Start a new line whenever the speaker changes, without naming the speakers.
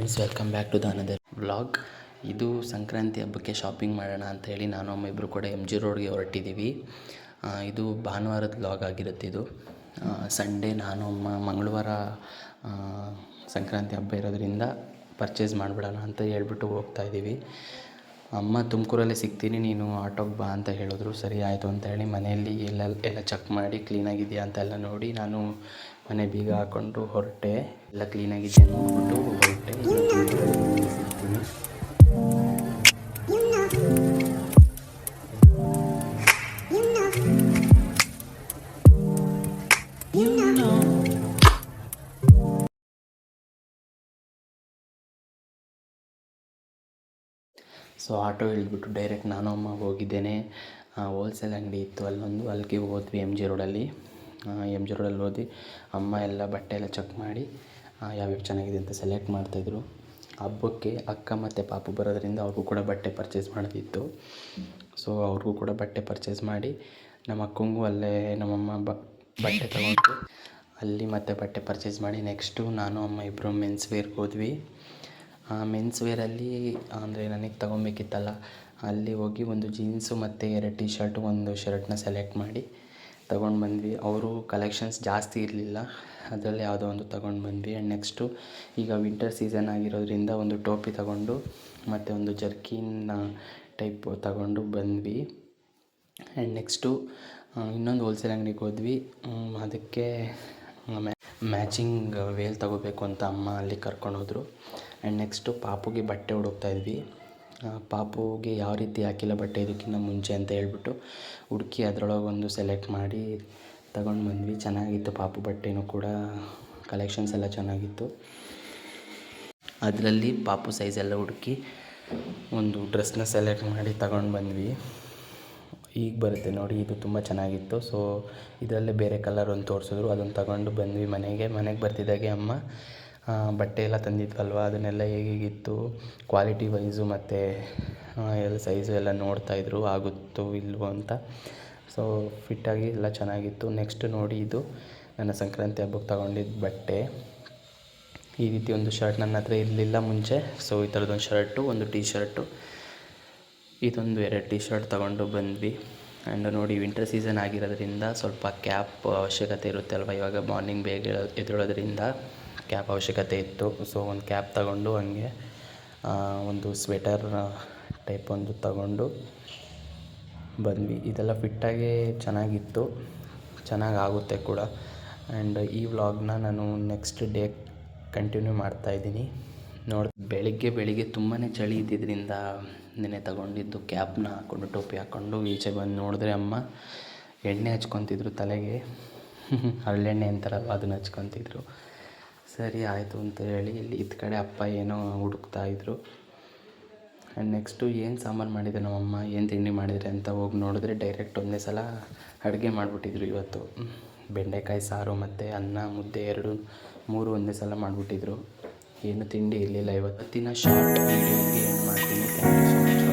Friends, welcome back to the another vlog. ಇದು ಸಂಕ್ರಾಂತಿ ಹಬ್ಬಕ್ಕೆ shopping ಮಾಡೋಣ ಅಂತ ಹೇಳಿ ನಾನು ಅಮ್ಮ ಇಬ್ಬರು ಕೂಡ MG ರೋಡ್ಗೆ ಹೊರಟಿದ್ದೀವಿ. ಇದು ಭಾನುವಾರದ ವ್ಲಾಗ್ ಆಗಿರುತ್ತೆ. ಇದು ಸಂಡೇ ನಾನು ಅಮ್ಮ ಮಂಗಳವಾರ ಸಂಕ್ರಾಂತಿ ಹಬ್ಬ ಇರೋದ್ರಿಂದ ಪರ್ಚೇಸ್ ಮಾಡಿಬಿಡೋಣ ಅಂತ ಹೇಳ್ಬಿಟ್ಟು ಹೋಗ್ತಾಯಿದ್ದೀವಿ. ಅಮ್ಮ ತುಮಕೂರಲ್ಲೇ ಸಿಗ್ತೀನಿ, ನೀನು ಆಟೋಗೆ ಬಾ ಅಂತ ಹೇಳಿದ್ರು. ಸರಿ ಆಯಿತು ಅಂತ ಹೇಳಿ ಮನೆಯಲ್ಲಿ ಎಲ್ಲ ಚೆಕ್ ಮಾಡಿ ಕ್ಲೀನಾಗಿದೆಯಾ ಅಂತೆಲ್ಲ ನೋಡಿ ನಾನು ಮನೆ ಬೀಗ ಹಾಕ್ಕೊಂಡು ಹೊರಟೆ. ಎಲ್ಲ ಕ್ಲೀನಾಗಿದೆಯಾ ನೋಡ್ಬಿಟ್ಟು ಹೊರಟೆ. ತುಮಕೂರಲ್ಲಿ ಸಿಗ್ತೀನಿ. ಸೊ ಆಟೋ ಇಳಿದ್ಬಿಟ್ಟು ಡೈರೆಕ್ಟ್ ನಾನು ಅಮ್ಮ ಹೋಗಿದ್ದೇನೆ. ಹೋಲ್ಸೇಲ್ ಅಂಗಡಿ ಇತ್ತು ಅಲ್ಲಿಗೆ ಹೋದ್ವಿ MG ರೋಡಲ್ಲಿ. MG ರೋಡಲ್ಲಿ ಹೋದ್ವಿ. ಅಮ್ಮ ಎಲ್ಲ ಬಟ್ಟೆ ಎಲ್ಲ ಚೆಕ್ ಮಾಡಿ ಯಾವ್ಯಾವ ಚೆನ್ನಾಗಿದೆ ಅಂತ ಸೆಲೆಕ್ಟ್ ಮಾಡ್ತಾಯಿದ್ರು. ಹಬ್ಬಕ್ಕೆ ಅಕ್ಕ ಮತ್ತು ಪಾಪು ಬರೋದ್ರಿಂದ ಅವ್ರಿಗೂ ಕೂಡ ಬಟ್ಟೆ ಪರ್ಚೇಸ್ ಮಾಡೋದಿತ್ತು. ಸೊ ಅವ್ರಿಗೂ ಕೂಡ ಬಟ್ಟೆ ಪರ್ಚೇಸ್ ಮಾಡಿ ನಮ್ಮ ಅಕ್ಕಂಗೂ ಅಲ್ಲೇ ನಮ್ಮಮ್ಮ ಬಟ್ಟೆ ತೊಗೊಂಡು ಅಲ್ಲಿ ಮತ್ತೆ ಬಟ್ಟೆ ಪರ್ಚೇಸ್ ಮಾಡಿ ನೆಕ್ಸ್ಟು ನಾನು ಅಮ್ಮ ಇಬ್ಬರು ಮೆನ್ಸ್ ವೇರ್ಗೆ ಹೋದ್ವಿ. ಮೆನ್ಸ್ ವೇರಲ್ಲಿ ಅಂದರೆ ನನಗೆ ತೊಗೊಬೇಕಿತ್ತಲ್ಲ, ಅಲ್ಲಿ ಹೋಗಿ ಒಂದು ಜೀನ್ಸು ಮತ್ತು 2 ಟೀ ಶರ್ಟು ಒಂದು ಶರ್ಟ್ನ ಸೆಲೆಕ್ಟ್ ಮಾಡಿ ತೊಗೊಂಡು ಬಂದ್ವಿ. ಅವರು ಕಲೆಕ್ಷನ್ಸ್ ಜಾಸ್ತಿ ಇರಲಿಲ್ಲ, ಅದರಲ್ಲಿ ಯಾವುದೋ ಒಂದು ತೊಗೊಂಡು ಬಂದ್ವಿ. ಆ್ಯಂಡ್ ನೆಕ್ಸ್ಟು ಈಗ ವಿಂಟರ್ ಸೀಸನ್ ಆಗಿರೋದ್ರಿಂದ ಒಂದು ಟೋಪಿ ತೊಗೊಂಡು ಮತ್ತು ಒಂದು ಜರ್ಕಿನ್ ಟೈಪ್ ತೊಗೊಂಡು ಬಂದ್ವಿ. ಆ್ಯಂಡ್ ನೆಕ್ಸ್ಟು ಇನ್ನೊಂದು ಹೋಲ್ಸೇಲ್ ಅಂಗಡಿಗೆ ಹೋದ್ವಿ. ಅದಕ್ಕೆ ಮ್ಯಾಚಿಂಗ್ ವೇಲ್ ತೊಗೋಬೇಕು ಅಂತ ಅಮ್ಮ ಅಲ್ಲಿ ಕರ್ಕೊಂಡೋದ್ರು. ಆ್ಯಂಡ್ ನೆಕ್ಸ್ಟು ಪಾಪುಗೆ ಬಟ್ಟೆ ಹುಡುಕ್ತಾಯಿದ್ವಿ. ಪಾಪುಗೆ ಯಾವ ರೀತಿ ಹಾಕಿಲ್ಲ ಬಟ್ಟೆ ಇದಕ್ಕಿಂತ ಮುಂಚೆ ಅಂತ ಹೇಳ್ಬಿಟ್ಟು ಹುಡುಕಿ ಅದರೊಳಗೆ ಒಂದು ಸೆಲೆಕ್ಟ್ ಮಾಡಿ ತಗೊಂಡು ಬಂದ್ವಿ. ಚೆನ್ನಾಗಿತ್ತು ಪಾಪು ಬಟ್ಟೆನೂ ಕೂಡ, ಕಲೆಕ್ಷನ್ಸ್ ಎಲ್ಲ ಚೆನ್ನಾಗಿತ್ತು. ಅದರಲ್ಲಿ ಪಾಪು ಸೈಜ್ ಎಲ್ಲ ಹುಡುಕಿ ಒಂದು ಡ್ರೆಸ್ನ ಸೆಲೆಕ್ಟ್ ಮಾಡಿ ತಗೊಂಡು ಬಂದ್ವಿ. ಈಗ ಬರುತ್ತೆ ನೋಡಿ, ಇದು ತುಂಬ ಚೆನ್ನಾಗಿತ್ತು. ಸೊ ಇದರಲ್ಲೇ ಬೇರೆ ಕಲರ್ ಒಂದು ತೋರಿಸಿದ್ರು, ಅದನ್ನು ತಗೊಂಡು ಬಂದ್ವಿ ಮನೆಗೆ ಬರ್ತಿದ್ದಾಗೆ ಅಮ್ಮ ಬಟ್ಟೆ ಎಲ್ಲ ತಂದಿದ್ವಲ್ವ ಅದನ್ನೆಲ್ಲ ಹೇಗಿತ್ತು ಕ್ವಾಲಿಟಿ ವೈಸು ಮತ್ತು ಎಲ್ಲ ಸೈಜು ಎಲ್ಲ ನೋಡ್ತಾಯಿದ್ರು ಆಗುತ್ತೋ ಇಲ್ವೋ ಅಂತ. ಸೊ ಫಿಟ್ಟಾಗಿ ಎಲ್ಲ ಚೆನ್ನಾಗಿತ್ತು. ನೆಕ್ಸ್ಟ್ ನೋಡಿ, ಇದು ನನ್ನ ಸಂಕ್ರಾಂತಿ ಹಬ್ಬಕ್ಕೆ ತಗೊಂಡಿದ್ದ ಬಟ್ಟೆ. ಈ ರೀತಿ ಒಂದು ಶರ್ಟ್ ನನ್ನ ಹತ್ರ ಇರಲಿಲ್ಲ ಮುಂಚೆ. ಸೊ ಈ ಥರದೊಂದು ಶರ್ಟು, ಒಂದು ಟೀ ಶರ್ಟು, ಇದೊಂದು 2 ಟೀ ಶರ್ಟ್ ತೊಗೊಂಡು ಬಂದ್ವಿ. ಆ್ಯಂಡ್ ನೋಡಿ, ವಿಂಟರ್ ಸೀಸನ್ ಆಗಿರೋದ್ರಿಂದ ಸ್ವಲ್ಪ ಕ್ಯಾಪ್ ಅವಶ್ಯಕತೆ ಇರುತ್ತೆ ಅಲ್ವ, ಇವಾಗ ಮಾರ್ನಿಂಗ್ ಬೇಗ ಎದ್ದೇಳೋದ್ರಿಂದ ಕ್ಯಾಪ್ ಅವಶ್ಯಕತೆ ಇತ್ತು. ಸೊ ಒಂದು ಕ್ಯಾಪ್ ತಗೊಂಡು ಹಂಗೆ ಒಂದು ಸ್ವೆಟರ್ ಟೈಪ್ ಒಂದು ತಗೊಂಡು ಬಂದ್ವಿ. ಇದೆಲ್ಲ ಫಿಟ್ಟಾಗಿ ಚೆನ್ನಾಗಿತ್ತು, ಚೆನ್ನಾಗಾಗುತ್ತೆ ಕೂಡ. ಆ್ಯಂಡ್ ಈ ವ್ಲಾಗ್ನ ನಾನು ನೆಕ್ಸ್ಟ್ ಡೇ ಕಂಟಿನ್ಯೂ ಮಾಡ್ತಾಯಿದ್ದೀನಿ. ಬೆಳಿಗ್ಗೆ ತುಂಬಾ ಚಳಿ ಇದ್ದಿದ್ದರಿಂದ ನೆನೆ ತಗೊಂಡಿದ್ದು ಕ್ಯಾಪ್ನ ಹಾಕ್ಕೊಂಡು ಟೋಪಿ ಹಾಕ್ಕೊಂಡು ಈಚೆ ಬಂದು ನೋಡಿದ್ರೆ ಅಮ್ಮ ಎಣ್ಣೆ ಹಚ್ಕೊತಿದ್ರು ತಲೆಗೆ. ಹರಳೆಣ್ಣೆ ಅಂತಾರಲ್ವ, ಅದನ್ನು ಹಚ್ಕೊತಿದ್ರು. ಸರಿ ಆಯಿತು ಅಂತ ಹೇಳಿ ಇಲ್ಲಿ ಇತ್ತ ಕಡೆ ಅಪ್ಪ ಏನೋ ಹುಡುಕ್ತಾಯಿದ್ರು. ಆ್ಯಂಡ್ ನೆಕ್ಸ್ಟು ಏನು ಸಾಂಬಾರು ಮಾಡಿದೆ ನಮ್ಮಮ್ಮ, ಏನು ತಿಂಡಿ ಮಾಡಿದರೆ ಅಂತ ಹೋಗಿ ನೋಡಿದ್ರೆ ಡೈರೆಕ್ಟ್ ಒಂದೇ ಸಲ ಅಡುಗೆ ಮಾಡಿಬಿಟ್ಟಿದ್ರು. ಇವತ್ತು ಬೆಂಡೆಕಾಯಿ ಸಾರು ಮತ್ತು ಅನ್ನ ಮುದ್ದೆ 2-3 ಒಂದೇ ಸಲ ಮಾಡಿಬಿಟ್ಟಿದ್ರು. ಏನು ತಿಂಡಿ ಇರಲಿಲ್ಲ ಇವತ್ತಿನ ಶಾರ್ಟ್ ವೀಡಿಯೋಗೆ ಏನು ಮಾಡ್ತೀನಿ. Thank you so much.